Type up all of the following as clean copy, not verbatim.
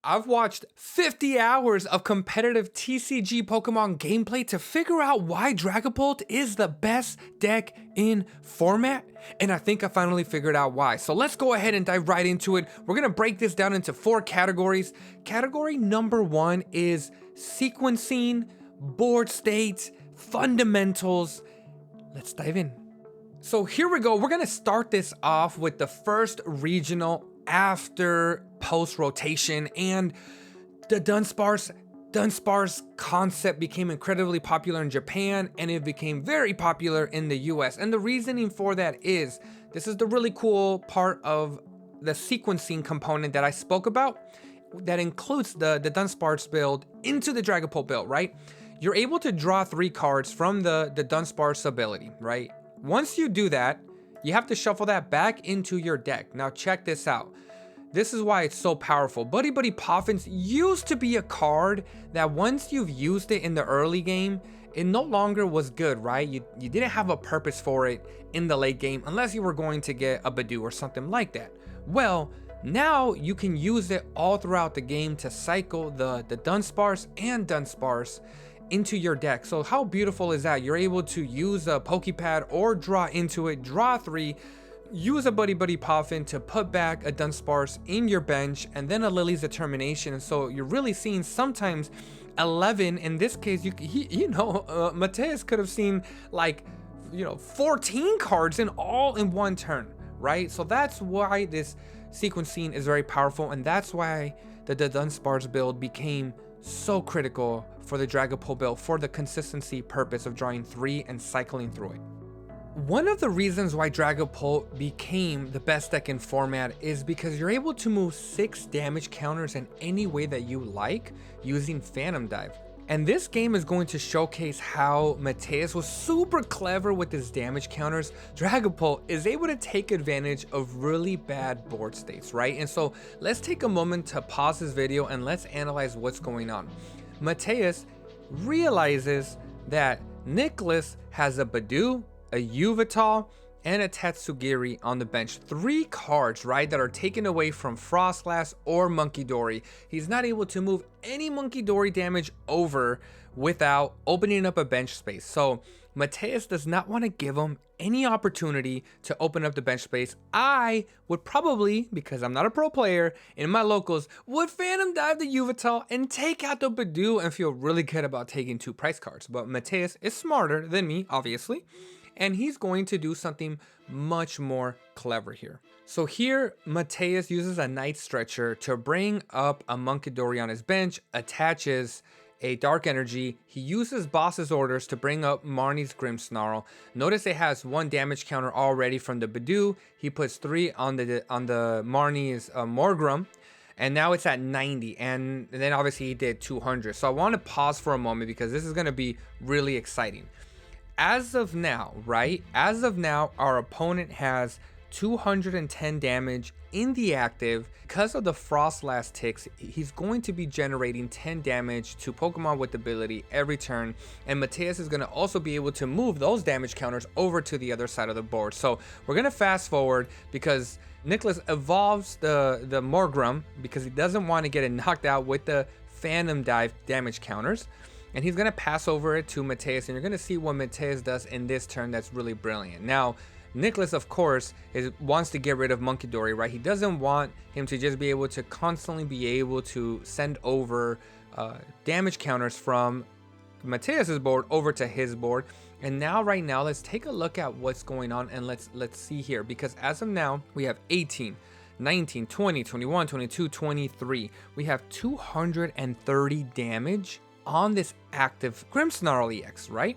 I've watched 50 hours of competitive TCG Pokemon gameplay to figure out why Dragapult is the best deck in format, and I think I finally figured out why. So let's go ahead and dive right into it. We're gonna break this down into 4 categories. Category number 1 is sequencing, board state, fundamentals. Let's dive in. So here we go. We're gonna start this off with the first regional after post rotation, and the Dunsparce concept became incredibly popular in Japan, and it became very popular in the US. And the reasoning for that is, this is the really cool part of the sequencing component that I spoke about that includes the Dunsparce build into the Dragapult build, right? You're able to draw 3 cards from the Dunsparce ability, right? Once you do that, you have to shuffle that back into your deck. Now check this out. This is why it's so powerful. Buddy Poffins used to be a card that once you've used it in the early game, it no longer was good, right? You didn't have a purpose for it in the late game unless you were going to get a Budew or something like that. Well, now you can use it all throughout the game to cycle the Dunsparce and Dunsparce into your deck. So how beautiful is that? You're able to use a Pokepad or draw into it, draw 3, use a Buddy Poffin to put back a Dunsparce in your bench, and then a Lily's Determination. So you're really seeing sometimes 11. In this case, Mateus could have seen like 14 cards in one turn, right? So that's why this sequencing is very powerful, and that's why the Dunsparce build became so critical for the Dragapult build for the consistency purpose of drawing 3 and cycling through it. One of the reasons why Dragapult became the best deck in format is because you're able to move 6 damage counters in any way that you like using Phantom Dive. And this game is going to showcase how Mateus was super clever with his damage counters. Dragapult is able to take advantage of really bad board states, right? And so let's take a moment to pause this video and let's analyze what's going on. Mateus realizes that Nicholas has a Budew, a Yveltal, and a Tatsugiri on the bench. 3 cards, right, that are taken away from Frostlass or Monkey Dory. He's not able to move any Monkey Dory damage over without opening up a bench space. So Mateus does not want to give him any opportunity to open up the bench space. I would probably, because I'm not a pro player, in my locals, would Phantom Dive the Yveltal and take out the Budew and feel really good about taking 2 price cards. But Mateus is smarter than me, obviously, and he's going to do something much more clever here. So here, Mateus uses a Night Stretcher to bring up a Monkey Dory on his bench, attaches a Dark Energy. He uses Boss's Orders to bring up Marnie's Grimmsnarl. Notice it has 1 damage counter already from the Budew. He puts 3 on the Marnie's Morgrim, and now it's at 90, and then obviously he did 200. So I want to pause for a moment because this is going to be really exciting. As of now, right? As of now, our opponent has 210 damage in the active. Because of the Frostlass ticks, he's going to be generating 10 damage to Pokemon with ability every turn, and Mateus is going to also be able to move those damage counters over to the other side of the board. So we're going to fast forward because Nicholas evolves the Morgrim because he doesn't want to get it knocked out with the Phantom Dive damage counters. And he's going to pass over it to Mateus, and you're going to see what Mateus does in this turn that's really brilliant. Now, Nicholas, of course, wants to get rid of Monkey Dory, right? He doesn't want him to just be able to constantly be able to send over damage counters from Mateus's board over to his board. And now, right now, let's take a look at what's going on, and let's see here. Because as of now, we have 18, 19, 20, 21, 22, 23. We have 230 damage on this active Grimmsnarl EX, right?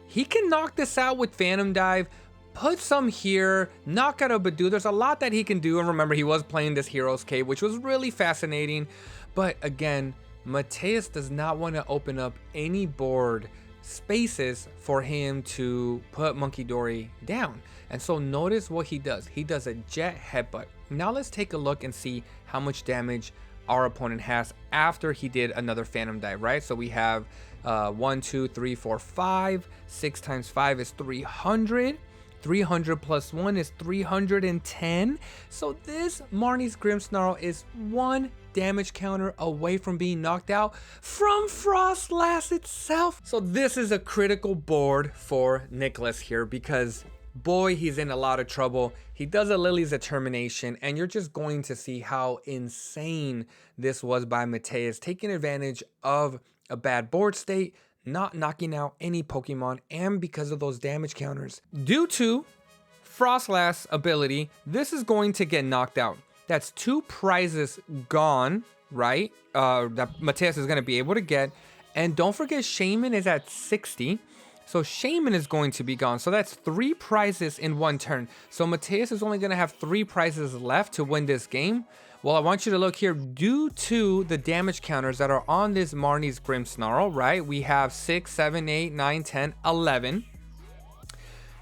He can knock this out with Phantom Dive, put some here, knock out a Budew. There's a lot that he can do, and remember, he was playing this Hero's Cave, which was really fascinating. But again, Mateus does not want to open up any board spaces for him to put Monkey Dory down. And so notice what he does. He does a Jet Headbutt. Now let's take a look and see how much damage our opponent has after he did another Phantom Dive, right? So we have 1, 2, 3, 4, 5. 6 times 5 is 300. 300 plus 1 is 310. So this Marnie's Grimmsnarl is 1 damage counter away from being knocked out from Frostlass itself. So this is a critical board for Nicholas here because boy, he's in a lot of trouble. He does a Lily's Determination, and you're just going to see how insane this was by Mateus, taking advantage of a bad board state, not knocking out any Pokemon, and because of those damage counters. Due to Frostlass ability, this is going to get knocked out. That's 2 prizes gone, right? That Mateus is going to be able to get. And don't forget, Shaman is at 60. So Shaman is going to be gone. So that's 3 prizes in 1 turn. So Mateus is only going to have 3 prizes left to win this game. Well, I want you to look here. Due to the damage counters that are on this Marnie's Grimmsnarl, right? We have 6, 7, 8, 9, 10, 11.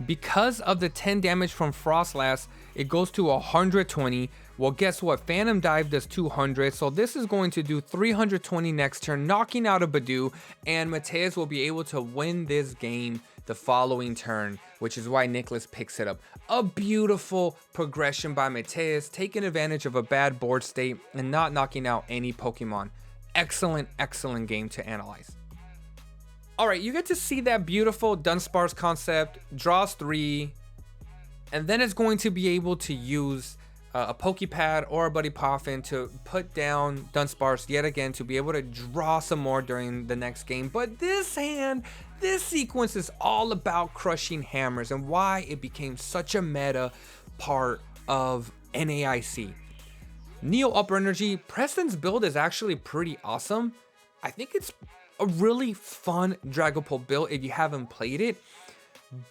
Because of the 10 damage from Frostlass, it goes to 120. Well, guess what? Phantom Dive does 200. So this is going to do 320 next turn, knocking out a Budew. And Mateus will be able to win this game the following turn, which is why Nicholas picks it up. A beautiful progression by Mateus, taking advantage of a bad board state and not knocking out any Pokemon. Excellent, excellent game to analyze. All right, you get to see that beautiful Dunsparce concept, draws 3, and then it's going to be able to use a Pokepad or a Buddy Poffin to put down Dunsparce yet again to be able to draw some more during the next game. But this hand, this sequence is all about crushing hammers and why it became such a meta part of NAIC. Neo Upper Energy, Preston's build is actually pretty awesome. I think it's a really fun Dragapult build if you haven't played it.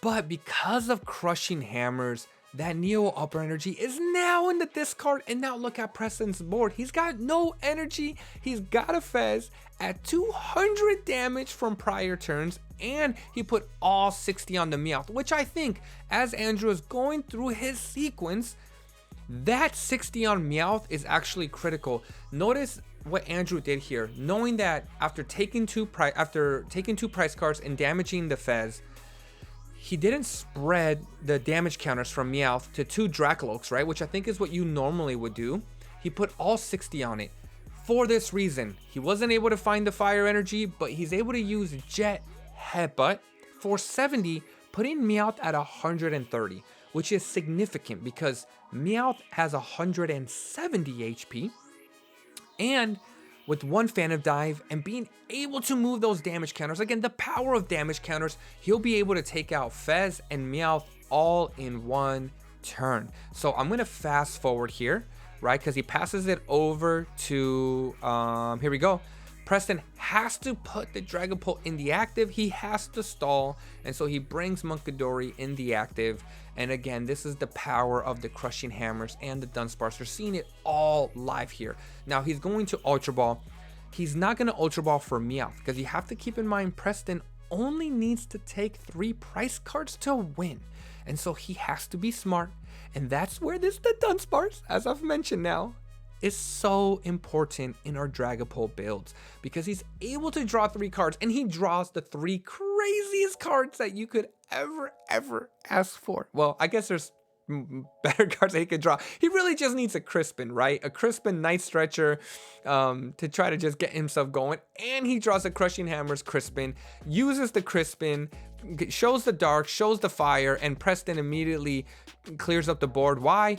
But because of crushing hammers, that Neo Upper Energy is now in the discard. And now look at Preston's board. He's got no energy. He's got a Fez at 200 damage from prior turns. And he put all 60 on the Meowth, which I think as Andrew is going through his sequence, that 60 on Meowth is actually critical. Notice what Andrew did here, knowing that after taking two price cards and damaging the Fez, he didn't spread the damage counters from Meowth to 2 Dracoloaks, right? Which I think is what you normally would do. He put all 60 on it. For this reason, he wasn't able to find the fire energy, but he's able to use Jet Headbutt for 70, putting Meowth at 130, which is significant because Meowth has 170 HP. And with 1 Phantom Dive and being able to move those damage counters, again, the power of damage counters, he'll be able to take out Fez and Meowth all in 1 turn. So I'm going to fast forward here, right? Because he passes it over to, here we go. Preston has to put the Dragapult in the active. He has to stall. And so he brings Dory in the active. And again, this is the power of the Crushing Hammers and the Dunsparce. We're seeing it all live here. Now he's going to Ultra Ball. He's not going to Ultra Ball for Meowth because you have to keep in mind Preston only needs to take 3 price cards to win. And so he has to be smart. And that's where the Dunsparce, as I've mentioned now, is so important in our Dragapult builds because he's able to draw 3 cards and he draws the 3 craziest cards that you could ever ask for. Well, I guess there's better cards that he could draw. He really just needs a Crispin, right? A Crispin Night Stretcher to try to just get himself going. And he draws a Crushing Hammers Crispin, uses the Crispin, shows the Dark, shows the Fire, and Preston immediately clears up the board. Why?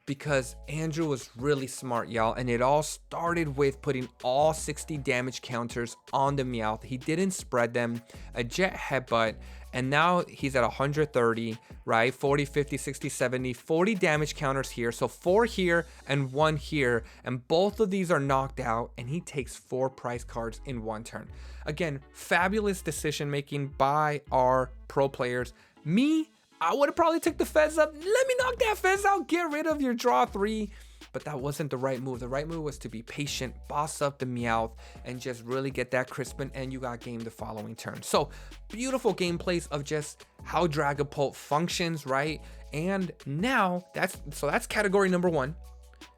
Because Andrew was really smart, y'all, and it all started with putting all 60 damage counters on the Meowth. He didn't spread them, a Jet Headbutt, and now he's at 130, right? 40, 50, 60, 70, 40 damage counters here. So 4 here and 1 here, and both of these are knocked out, and he takes 4 prize cards in 1 turn. Again, fabulous decision making by our pro players. Me, I would have probably took the Fez up. Let me knock that Fez out. Get rid of your draw 3. But that wasn't the right move. The right move was to be patient, boss up the Meowth, and just really get that Crispin, and you got game the following turn. So beautiful gameplays of just how Dragapult functions, right? And now that's category number 1,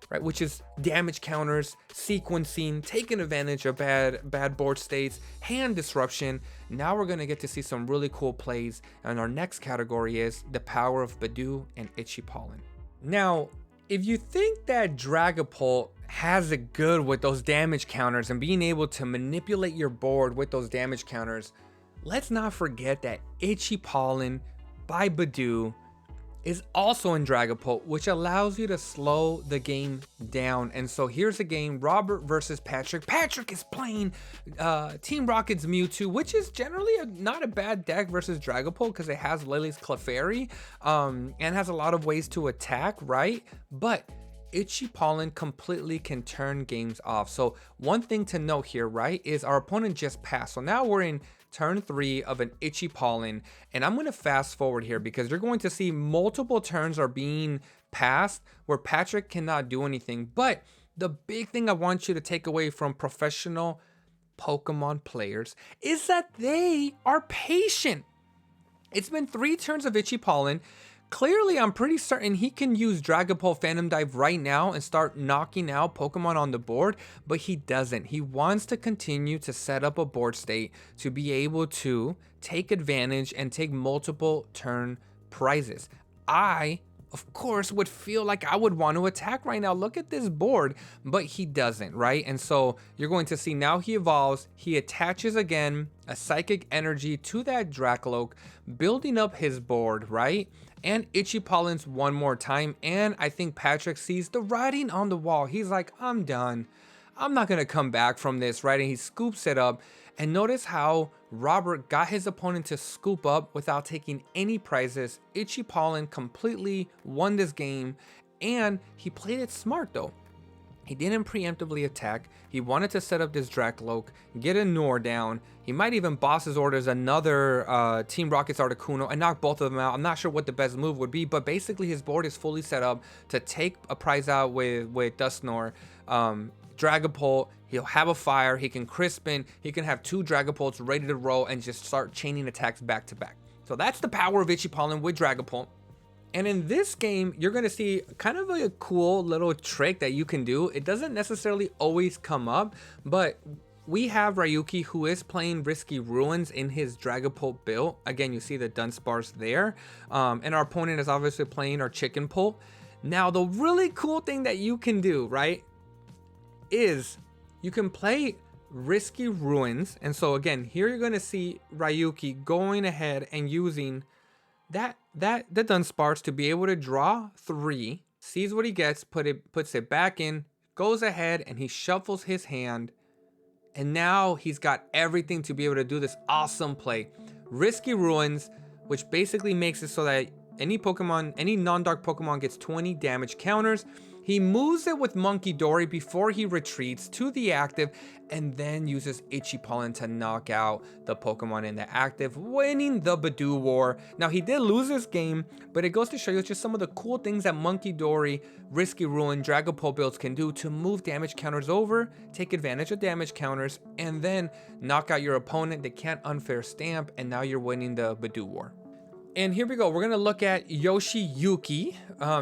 right? Which is damage counters, sequencing, taking advantage of bad board states, hand disruption. Now we're gonna get to see some really cool plays, and our next category is the power of Budew and Itchy Pollen. Now, if you think that Dragapult has it good with those damage counters and being able to manipulate your board with those damage counters, let's not forget that Itchy Pollen by Budew is also in Dragapult, which allows you to slow the game down. And so here's a game, Robert versus Patrick. Patrick is playing Team Rocket's Mewtwo, which is generally not a bad deck versus Dragapult because it has Lily's Clefairy and has a lot of ways to attack, right? But Itchy Pollen completely can turn games off. So one thing to note here, right, is our opponent just passed. So now we're in turn 3 of an Itchy Pollen, and I'm going to fast forward here because you're going to see multiple turns are being passed where Patrick cannot do anything. But the big thing I want you to take away from professional Pokemon players is that they are patient. It's been 3 turns of Itchy Pollen. Clearly, I'm pretty certain he can use Dragapult Phantom Dive right now and start knocking out Pokemon on the board, but he doesn't. He wants to continue to set up a board state to be able to take advantage and take multiple turn prizes. I, of course, would feel like I would want to attack right now. Look at this board, but he doesn't, right? And so you're going to see now he evolves. He attaches again a Psychic Energy to that Dracloak, building up his board, right? And Itchy Pollen's one more time, and I think Patrick sees the writing on the wall. He's like, I'm done. I'm not going to come back from this, right? And he scoops it up. And notice how Robert got his opponent to scoop up without taking any prizes. Itchy Pollen completely won this game, and he played it smart though. He didn't preemptively attack. He wanted to set up this Dracloak, get a Noor down. He might even boss his orders another Team Rocket's Articuno and knock both of them out. I'm not sure what the best move would be, but basically his board is fully set up to take a prize out with Dusknoir. Dragapult, he'll have a fire, he can Crispin, he can have 2 Dragapults ready to roll and just start chaining attacks back to back. So that's the power of Itchy Pollen with Dragapult. And in this game, you're going to see kind of a cool little trick that you can do. It doesn't necessarily always come up, but we have Ryuki who is playing Risky Ruins in his Dragapult build. Again, you see the Dunsparce there. And our opponent is obviously playing our Chicken Pult. Now, the really cool thing that you can do, right, is you can play Risky Ruins. And so again, here you're going to see Ryuki going ahead and using the Dunsparce to be able to draw 3, sees what he gets, puts it back in, goes ahead and he shuffles his hand, and now he's got everything to be able to do this awesome play. Risky Ruins, which basically makes it so that any non-dark Pokemon gets 20 damage counters. He moves it with Monkey Dory before he retreats to the active and then uses Itchy Pollen to knock out the Pokemon in the active, winning the Budew War. Now, he did lose this game, but it goes to show you just some of the cool things that Monkey Dory, Risky Ruin, Dragapult builds can do to move damage counters over, take advantage of damage counters, and then knock out your opponent. They can't unfair stamp, and now you're winning the Budew War. And here we go. We're going to look at Yoshiyuki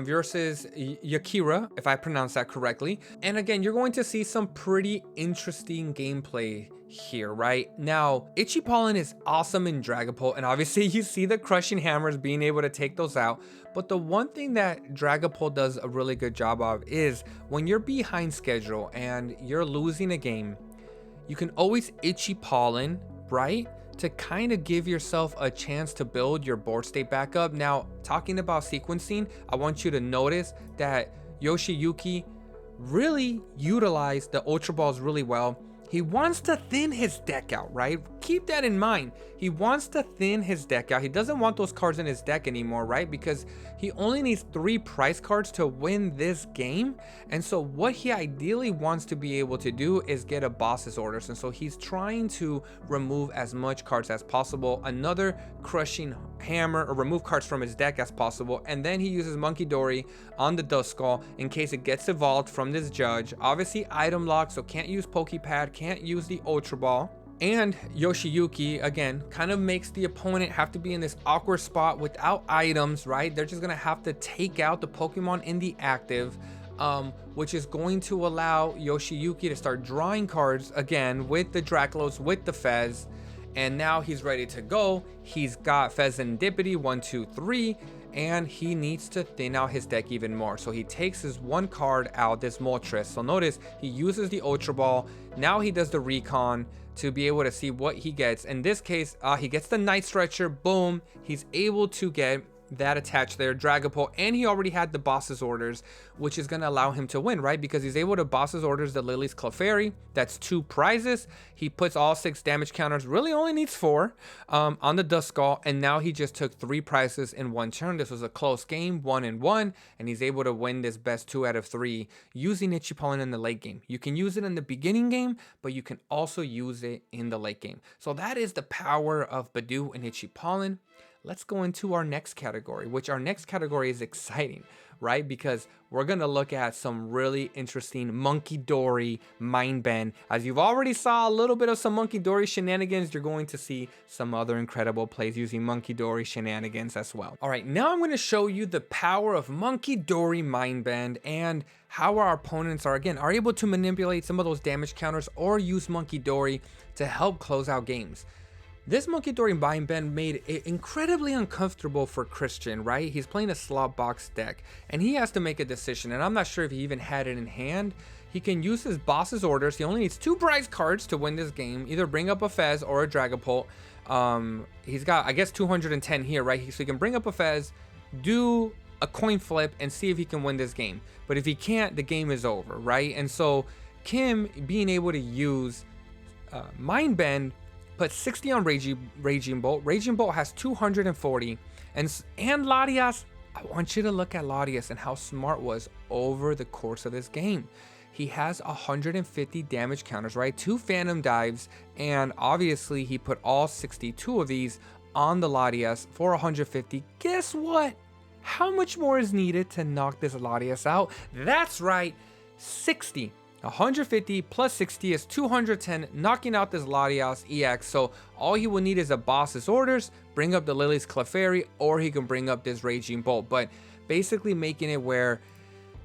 versus Yakira, if I pronounce that correctly. And again, you're going to see some pretty interesting gameplay here, right? Now, Itchy Pollen is awesome in Dragapult, and obviously you see the crushing hammers being able to take those out. But the one thing that Dragapult does a really good job of is when you're behind schedule and you're losing a game, you can always Itchy Pollen, right? To kind of give yourself a chance to build your board state back up. Now, talking about sequencing, I want you to notice that Yoshiyuki really utilized the Ultra Balls really well. He wants to thin his deck out, right? Keep that in mind. He wants to thin his deck out. He doesn't want those cards in his deck anymore, right? Because he only needs 3 prize cards to win this game. And so what he ideally wants to be able to do is get a boss's orders. And so he's trying to remove as much cards as possible, another crushing hammer, or remove cards from his deck as possible. And then he uses Monkey Dory on the Duskull in case it gets evolved from this judge. Obviously item lock, so can't use Pokepad, can't use the Ultra Ball. And Yoshiyuki, again, kind of makes the opponent have to be in this awkward spot without items, right? They're just going to have to take out the Pokemon in the active, which is going to allow Yoshiyuki to start drawing cards again with the Draclos, with the Fez. And now he's ready to go. He's got Fezandipity 1, 2, 3. and he needs to thin out his deck even more. So he takes his one card out, this Moltres. So notice he uses the Ultra Ball. Now he does the Recon to be able to see what he gets. In this case, he gets the Night Stretcher. Boom, he's able to get that attached there, Dragapult, and he already had the boss's orders, which is going to allow him to win, right? Because he's able to boss's orders the Lily's Clefairy. That's 2 prizes. He puts all 6 damage counters, really only needs 4 on the Duskull, and now he just took 3 prizes in 1 turn. This was a close game, 1-1, and he's able to win this best 2 out of 3 using Itchy Pollen in the late game. You can use it in the beginning game, but you can also use it in the late game. So that is the power of Budew and Itchy Pollen. Let's go into our next category, which our next category is exciting, right? Because we're going to look at some really interesting Monkey Dory Mindbend. As you've already saw a little bit of some Monkey Dory shenanigans, you're going to see some other incredible plays using Monkey Dory shenanigans as well. All right, now I'm going to show you the power of Monkey Dory Mindbend and how our opponents are able to manipulate some of those damage counters or use Monkey Dory to help close out games. This Monkey Dory Mindbend made it incredibly uncomfortable for Christian, right? He's playing a slot box deck, and he has to make a decision, and I'm not sure if he even had it in hand. He can use his boss's orders. He only needs 2 prize cards to win this game, either bring up a Fez or a Dragapult. He's got, I guess, 210 here, right? So he can bring up a Fez, do a coin flip, and see if he can win this game. But if he can't, the game is over, right? And so Kim being able to use Mindbend, put 60 on Raging Bolt. Raging Bolt has 240. And Latias, I want you to look at Latias and how smart was over the course of this game. He has 150 damage counters, right? 2 Phantom Dives, and obviously he put all 62 of these on the Latias for 150. Guess what? How much more is needed to knock this Latias out? That's right, 60. 150 plus 60 is 210, knocking out this Latias EX. So all he will need is a boss's orders, bring up the Lily's Clefairy, or he can bring up this Raging Bolt. But basically making it where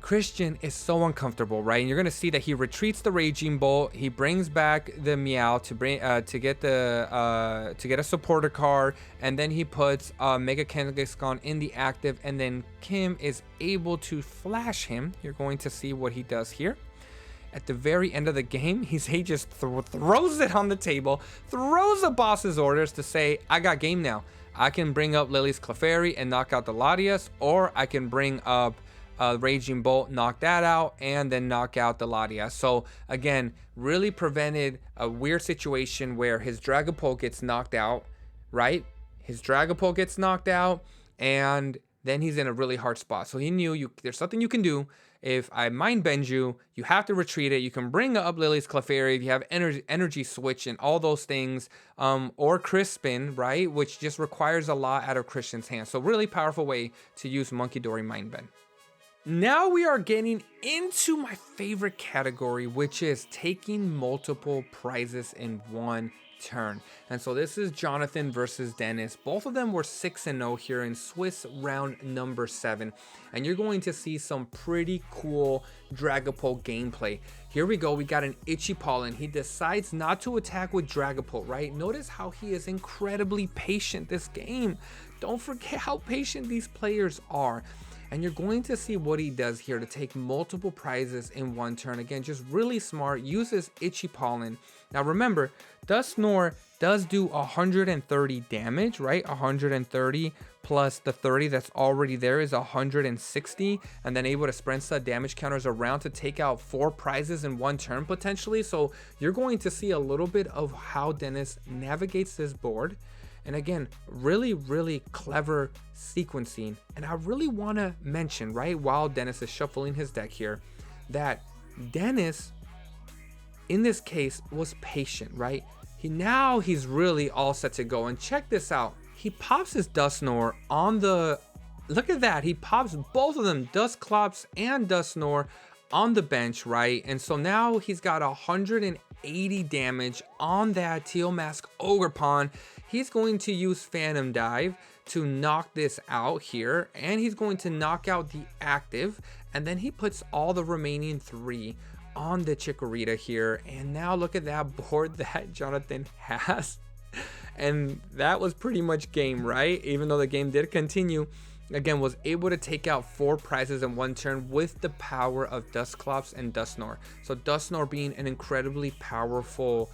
Christian is so uncomfortable, right? And you're gonna see that he retreats the Raging Bolt, he brings back the Meow to get a supporter card, and then he puts Mega Kangaskhan in the active, and then Kim is able to flash him. You're going to see what he does here. At the very end of the game, he just throws it on the table, throws the boss's orders to say, I got game now. I can bring up Lily's Clefairy and knock out the Latias, or I can bring up Raging Bolt, knock that out, and then knock out the Latias. So again, really prevented a weird situation where his Dragapult gets knocked out, right? His Dragapult gets knocked out, and then he's in a really hard spot. So he knew there's something you can do. If I Mind Bend you, you have to retreat it. You can bring up Lily's Clefairy if you have energy switch and all those things, or Crispin, right? Which just requires a lot out of Christian's hands. So really powerful way to use Monkey Dory Mind Bend. Now we are getting into my favorite category, which is taking multiple prizes in one turn. And so this is Jonathan versus Dennis. Both of them were 6-0 here in Swiss round number 7, and you're going to see some pretty cool Dragapult gameplay. Here we go. We got an Itchy Pollen. He decides not to attack with Dragapult, right? Notice how he is incredibly patient this game. Don't forget how patient these players are. And you're going to see what he does here to take multiple prizes in one turn. Again, just really smart, uses Itchy Pollen. Now remember, Dusknoir does do 130 damage, right? 130 plus the 30 that's already there is 160, and then able to spread the damage counters around to take out 4 prizes in one turn potentially. So you're going to see a little bit of how Dennis navigates this board. And again, really, really clever sequencing. And I really want to mention, right, while Dennis is shuffling his deck here, that Dennis, in this case, was patient, right? He's really all set to go. And check this out. He pops his Dusknoir on the... Look at that. He pops both of them, Dusclops and Dusknoir, on the bench, right? And so now he's got 180 damage on that Teal Mask Ogerpon. He's going to use Phantom Dive to knock this out here, and he's going to knock out the active, and then he puts all the remaining 3 on the Chikorita here. And now look at that board that Jonathan has. And that was pretty much game, right? Even though the game did continue. again, was able to take out 4 prizes in one turn with the power of Dusclops and Dusknoir. So Dusknoir being an incredibly powerful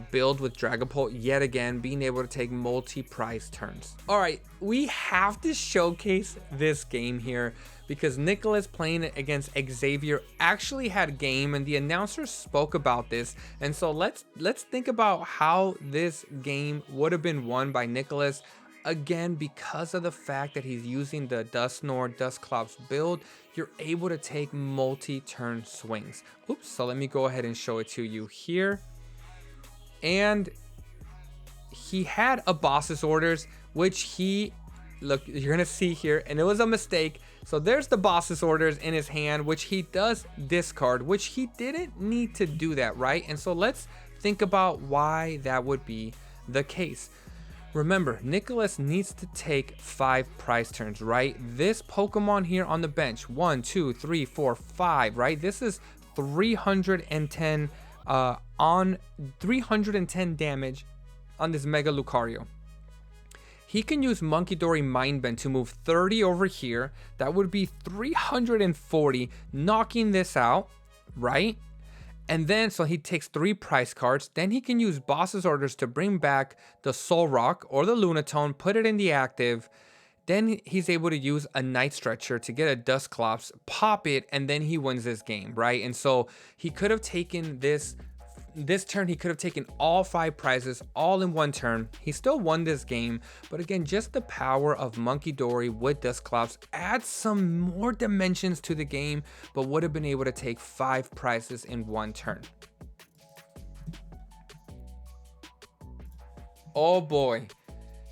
build with Dragapult, yet again being able to take multi-prize turns. All right, we have to showcase this game here because Nicholas playing it against Xavier actually had game, and the announcer spoke about this. And so let's think about how this game would have been won by Nicholas. Again, because of the fact that he's using the Dusknoir Dusclops build, you're able to take multi-turn swings. Oops, so let me go ahead and show it to you here. And he had a boss's orders, which look, you're gonna see here, and it was a mistake. So there's the boss's orders in his hand, which he does discard, which he didn't need to do that, right? And so let's think about why that would be the case. Remember, Nicholas needs to take 5 prize turns, right? This Pokemon here on the bench, 1, 2, 3, 4, 5, right? This is 310 on 310 damage on this Mega Lucario. He can use Monkey Dory Mindbend to move 30 over here. That would be 340, knocking this out, right? And then, so he takes 3 prize cards. Then he can use boss's orders to bring back the Soul Rock or the Lunatone, put it in the active. Then he's able to use a Night Stretcher to get a Dusclops, pop it, and then he wins this game, right? And so he could have taken this turn, he could have taken all 5 prizes all in one turn. He still won this game, but again, just the power of Monkey Dory with Dusclops adds some more dimensions to the game, but would have been able to take 5 prizes in one turn. Oh boy.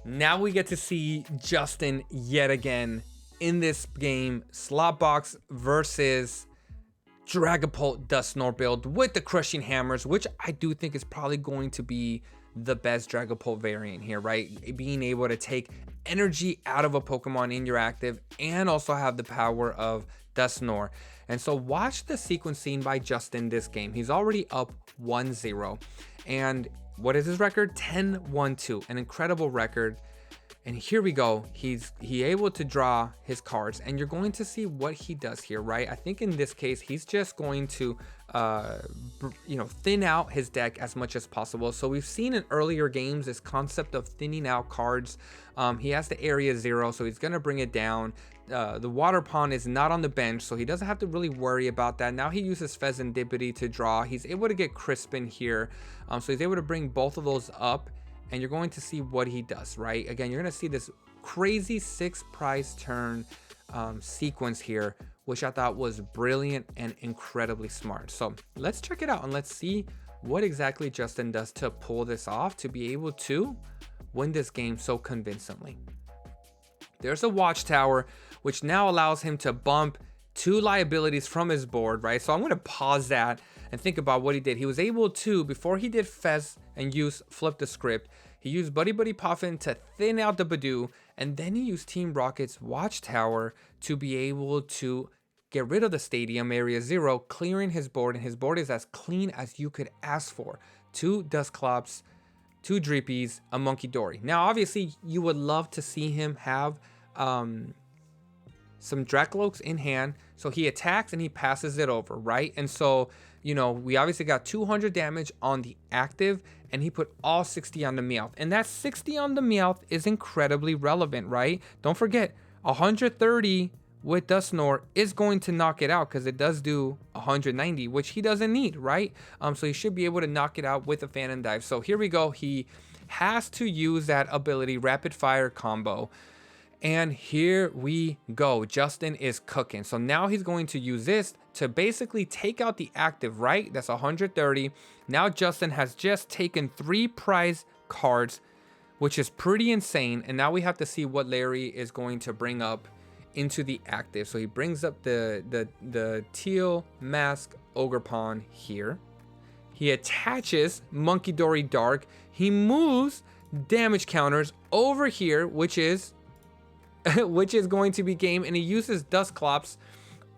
Now we get to see Justin yet again in this game, Slotbox versus Dragapult Dusknoir build with the Crushing Hammers, which I do think is probably going to be the best Dragapult variant here, right? Being able to take energy out of a Pokemon in your active and also have the power of Dusknoir. And so watch the sequencing by Justin this game. He's already up 1-0. And what is his record? 10-1-2, an incredible record. And here we go. He able to draw his cards, and you're going to see what he does here, right? I think in this case, he's just going to, thin out his deck as much as possible. So we've seen in earlier games this concept of thinning out cards. He has the area 0, so he's going to bring it down. The water pond is not on the bench, so he doesn't have to really worry about that. Now he uses Pheasantipity to draw. He's able to get Crispin here, so he's able to bring both of those up, and you're going to see what he does, right? Again, you're going to see this crazy 6 prize turn sequence here, which I thought was brilliant and incredibly smart. So let's check it out and let's see what exactly Justin does to pull this off to be able to win this game so convincingly. There's a Watchtower, which now allows him to bump 2 liabilities from his board, right? So I'm going to pause that and think about what he did. He was able to, before he did Fez and use Flip the Script, he used Buddy Buddy Puffin to thin out the Budew, and then he used Team Rocket's Watchtower to be able to get rid of the Stadium Area 0, clearing his board, and his board is as clean as you could ask for. 2 Dusclops, 2 Dreepies, a Monkey Dory. Now, obviously, you would love to see him have some Dracoloaks in hand, so he attacks and he passes it over, right? And so, you know, we obviously got 200 damage on the active, and he put all 60 on the Meowth. And that 60 on the Meowth is incredibly relevant, right? Don't forget, 130 with Dusknoir is going to knock it out because it does do 190, which he doesn't need, right? So he should be able to knock it out with a Phantom Dive. So here we go. He has to use that ability, Rapid Fire combo. And here we go. Justin is cooking. So now he's going to use this to basically take out the active, right? That's 130. Now Justin has just taken 3 prize cards, which is pretty insane. And now we have to see what Larry is going to bring up into the active. So he brings up the Teal Mask Ogerpon here. He attaches Monkey Dory Dark. He moves damage counters over here, which is going to be game, and he uses Dusclops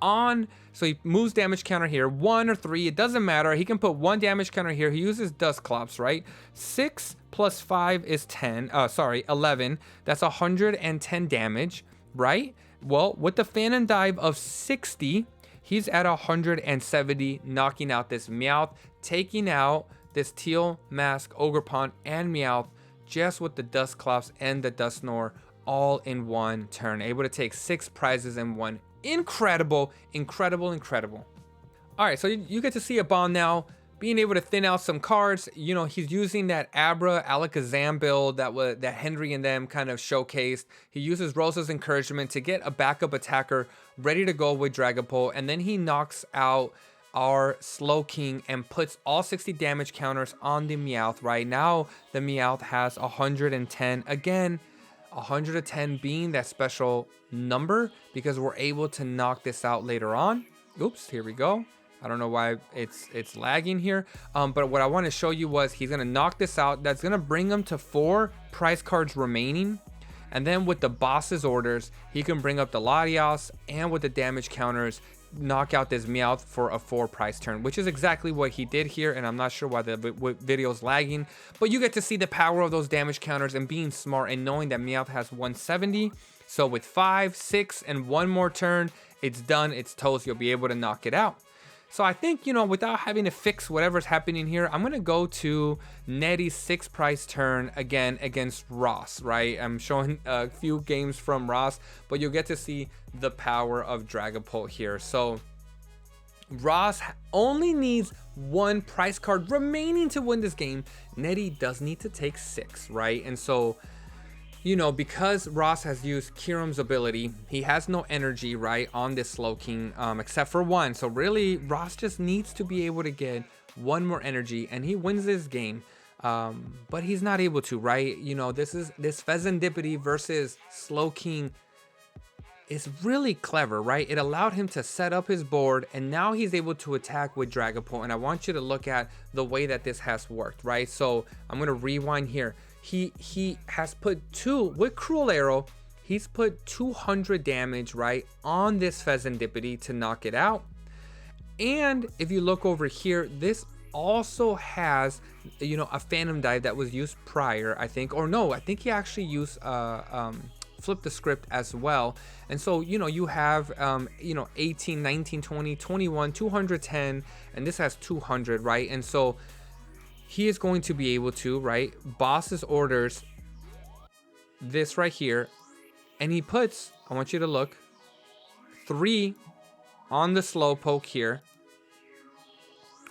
on, so he moves damage counter here, 1 or 3, it doesn't matter. He can put 1 damage counter here. He uses Dusclops, right? 6 plus 5 is 11. That's 110 damage, right? Well, with the Phantom Dive of 60, he's at 170, knocking out this Meowth, taking out this Teal, Mask, Ogerpon, and Meowth just with the Dusclops and the Dusknoir all in one turn. Able to take 6 prizes in one. Incredible, incredible, incredible. All right, so you get to see a bond now. Being able to thin out some cards, you know, he's using that Abra Alakazam build that Henry and them kind of showcased. He uses Rosa's Encouragement to get a backup attacker ready to go with Dragapult, and then he knocks out our Slowking and puts all 60 damage counters on the Meowth. Right now, the Meowth has 110. Again, 110 being that special number because we're able to knock this out later on. Oops, here we go. I don't know why it's lagging here. But what I want to show you was he's going to knock this out. That's going to bring him to 4 prize cards remaining. And then with the boss's orders, he can bring up the Latios, and with the damage counters, knock out this Meowth for a 4 prize turn, which is exactly what he did here. And I'm not sure why the video's lagging, but you get to see the power of those damage counters and being smart and knowing that Meowth has 170. So with 5, 6, and 1 more turn, it's done. It's toast. You'll be able to knock it out. So I think, you know, without having to fix whatever's happening here, I'm going to go to Nettie's 6 prize turn again against Ross, right? I'm showing a few games from Ross, but you'll get to see the power of Dragapult here. So Ross only needs 1 prize card remaining to win this game. Nettie does need to take 6, right? And so, you know, because Ross has used Kyurem's ability, he has no energy, right, on this Slowking, except for 1. So really, Ross just needs to be able to get 1 more energy, and he wins this game. But he's not able to, right? You know, this Pheasantipity versus Slowking is really clever, right? It allowed him to set up his board, and now he's able to attack with Dragapult. And I want you to look at the way that this has worked, right? So I'm going to rewind here. He has put 2 with Cruel Arrow. He's put 200 damage, right, on this Pheasantipity to knock it out. And if you look over here, this also has, you know, a Phantom Dive that was used prior, I think, or no, I think he actually used Flip the Script as well. And so, you know, you have you know, 18, 19, 20, 21, 210, and this has 200, right? And so he is going to be able to, right, boss's orders this right here, and he puts, I want you to look, 3 on the Slowpoke here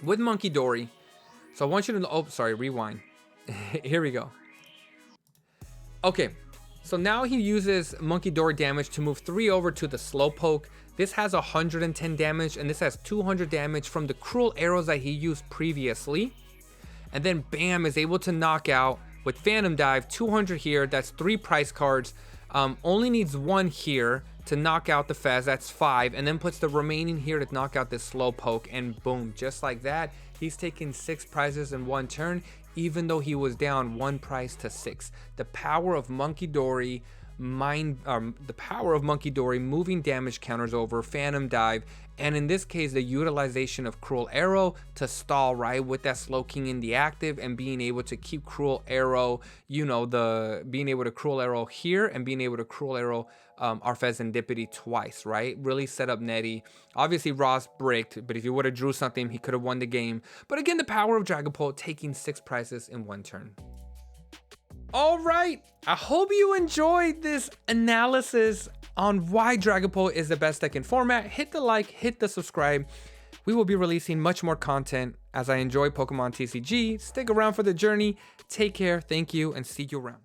with Monkey Dory. So I want you to, oh, sorry, rewind. Here we go. Okay, so now he uses Monkey Dory damage to move 3 over to the Slowpoke. This has 110 damage, and this has 200 damage from the Cruel Arrows that he used previously. And then bam, is able to knock out with Phantom Dive, 200 here. That's 3 prize cards. Only needs 1 here to knock out the Fez. That's 5. And then puts the remaining here to knock out this Slowpoke. And boom, just like that, he's taking 6 prizes in 1 turn, even though he was down 1 prize to 6. The power of Monkey Dory, the power of Monkey Dory moving damage counters over, Phantom Dive, and in this case the utilization of Cruel Arrow to stall, right, with that Slowking in the active, and being able to keep Cruel Arrow, you know, being able to Cruel Arrow here and being able to Cruel Arrow our Pheasantipity twice, right? Really set up Nettie. Obviously Ross bricked, but if he would have drew something, he could have won the game. But again, the power of Dragapult taking 6 prizes in 1 turn. All right, I hope you enjoyed this analysis on why Dragapult is the best deck in format. Hit the like, hit the subscribe. We will be releasing much more content as I enjoy Pokemon TCG. Stick around for the journey. Take care, thank you, and see you around.